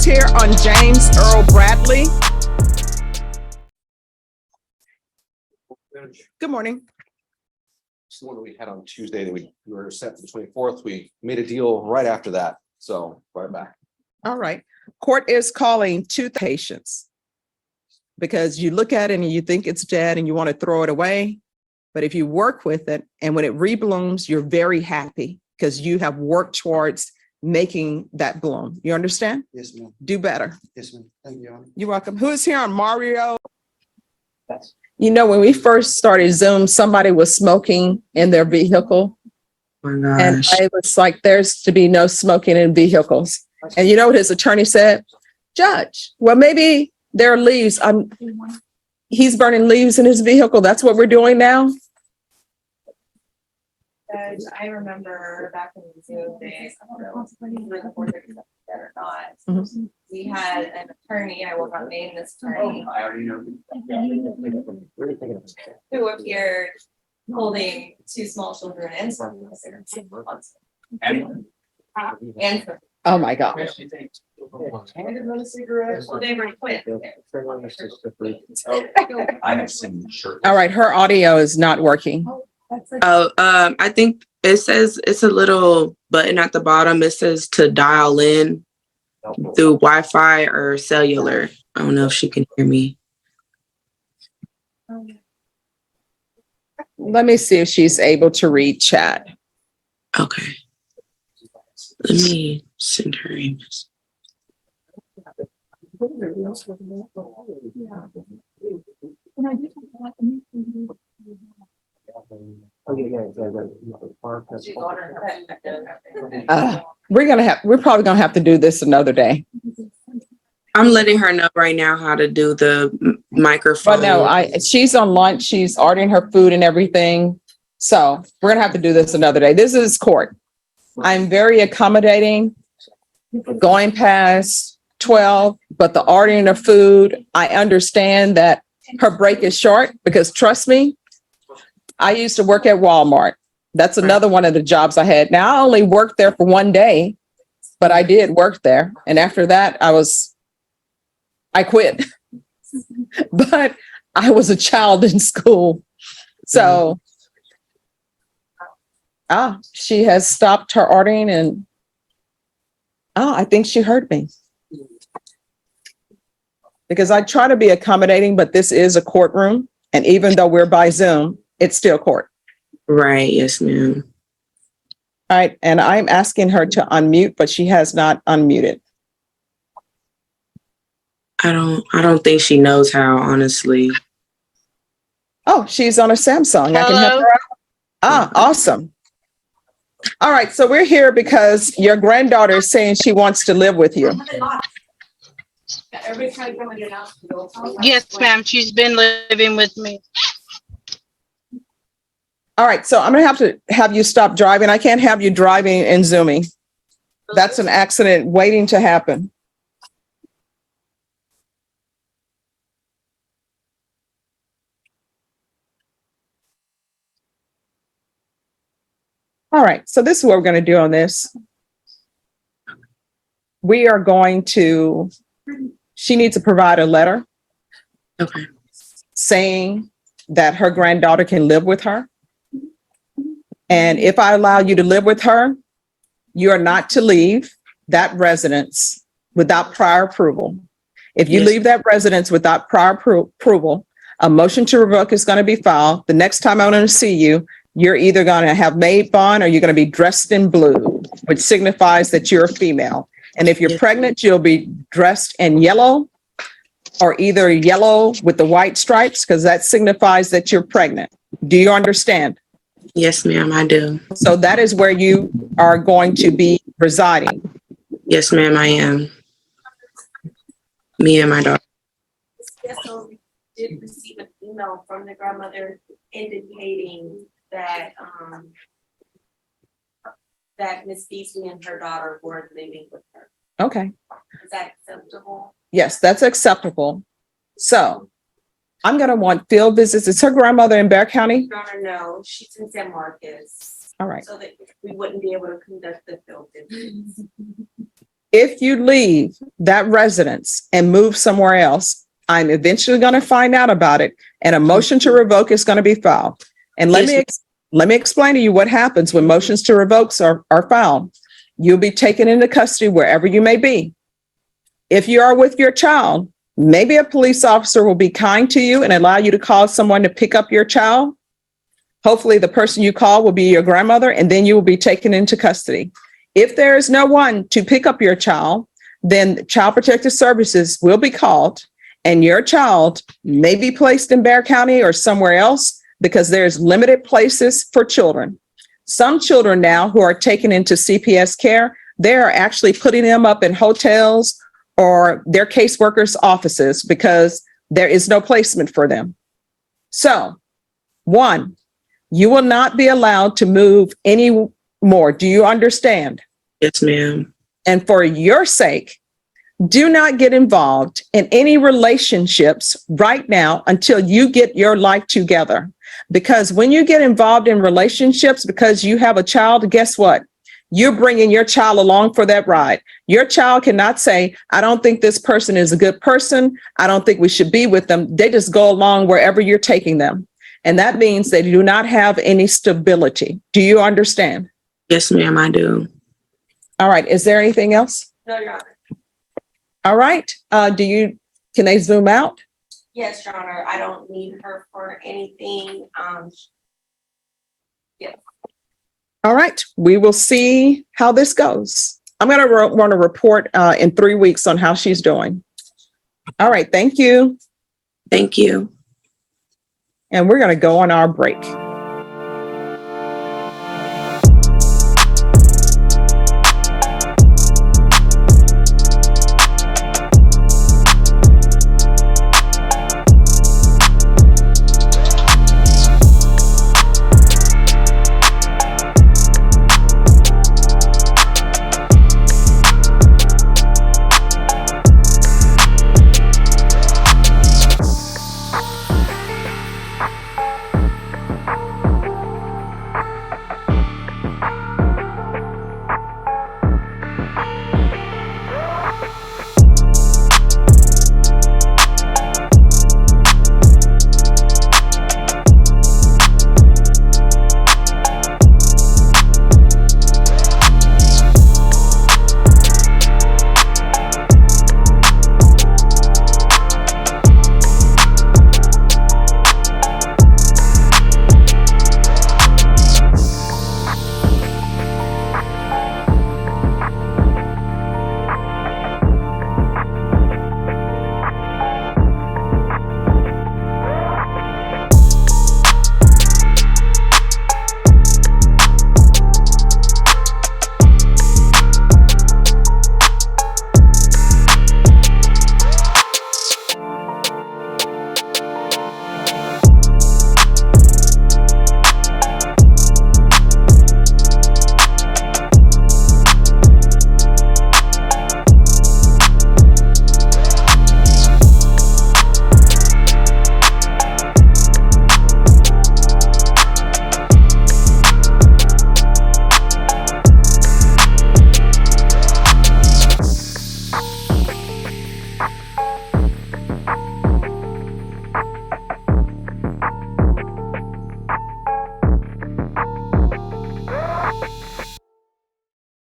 here on James Earl Bradley. Good morning. It's the one that we had on Tuesday that we were set for the 24th. We made a deal right after that. So right back. All right. Court is calling two patients because you look at it and you think it's dead and you want to throw it away. But if you work with it and when it reblooms, you're very happy because you have worked towards making that bloom. You understand? Yes, ma'am. Do better. Yes, ma'am. Thank you, Your Honor. You're welcome. Who is here on Mario? You know, when we first started Zoom, somebody was smoking in their vehicle. Oh my And gosh. I was like, there's to be no smoking in vehicles. And you know what his attorney said? Judge, well, maybe there are leaves. He's burning leaves in his vehicle. That's what we're doing now. Judge, I remember back in the Zoom days, I don't know before they're dead or not. Mhm. We had an attorney, I will not name this attorney, I already know. who appeared holding two small children and some. And Oh, my God. well, they were quit. I have seen shirt. All right. Her audio is not working. Oh, I think it says it's a little button at the bottom. It says to dial in through Wi-Fi or cellular. I don't know if she can hear me. Let me see if she's able to read chat. Okay. Let me send her a message. We're probably gonna have to do this another day. I'm letting her know right now how to do the microphone. But no, she's on lunch. She's ordering her food and everything. So we're gonna have to do this another day. This is court. I'm very accommodating, going past 12, but the ordering of food, I understand that her break is short because trust me, I used to work at Walmart. That's another one of the jobs I had. Now I only worked there for one day, but I did work there. And after that, I quit. But I was a child in school. So she has stopped her ordering and I think she heard me. Because I try to be accommodating, but this is a courtroom. And even though we're by Zoom, it's still court. Right. Yes, ma'am. All right. And I'm asking her to unmute, but she has not unmuted. I don't think she knows how, honestly. Oh, she's on a Samsung. I can help her out. Awesome. All right. So we're here because your granddaughter is saying she wants to live with you. Yes, ma'am. She's been living with me. All right. So I'm going to have you stop driving. I can't have you driving and Zooming. That's an accident waiting to happen. All right, so this is what we're going to do on this. We are going to, she needs to provide a letter. Okay. Saying that her granddaughter can live with her. And if I allow you to live with her, you are not to leave that residence without prior approval. If you leave that residence without prior approval, a motion to revoke is going to be filed. The next time I'm going to see you, you're either going to have maid bond or you're going to be dressed in blue, which signifies that you're a female. And if you're pregnant, you'll be dressed in yellow or either yellow with the white stripes, because that signifies that you're pregnant. Do you understand? Yes, ma'am, I do. So that is where you are going to be residing. Yes, ma'am, I am. Me and my daughter. Yes, so we did receive an email from the grandmother indicating that that Miss Beasley and her daughter were living with her. Okay. Is that acceptable? Yes, that's acceptable. So I'm going to want field visits. Is her grandmother in Bear County? No, she's in San Marcos. All right. So that we wouldn't be able to conduct the field visits. If you leave that residence and move somewhere else, I'm eventually going to find out about it, and a motion to revoke is going to be filed. And let me explain to you what happens when motions to revoke are filed. You'll be taken into custody wherever you may be. If you are with your child, maybe a police officer will be kind to you and allow you to call someone to pick up your child. Hopefully the person you call will be your grandmother, and then you will be taken into custody. If there is no one to pick up your child, then Child Protective Services will be called, and your child may be placed in Bexar County or somewhere else, because there's limited places for children. Some children now who are taken into CPS care, they are actually putting them up in hotels or their caseworkers' offices because there is no placement for them. So, one, you will not be allowed to move any more. Do you understand? Yes, ma'am. And for your sake, do not get involved in any relationships right now until you get your life together. Because when you get involved in relationships because you have a child, guess what? You're bringing your child along for that ride. Your child cannot say, I don't think this person is a good person. I don't think we should be with them. They just go along wherever you're taking them. And that means they do not have any stability. Do you understand? Yes, ma'am, I do. All right. Is there anything else? No, Your Honor. All right. Can they zoom out? Yes, Your Honor, I don't need her for anything. All right. We will see how this goes. I'm going to run a report in 3 weeks on how she's doing. All right. Thank you. Thank you. And we're going to go on our break.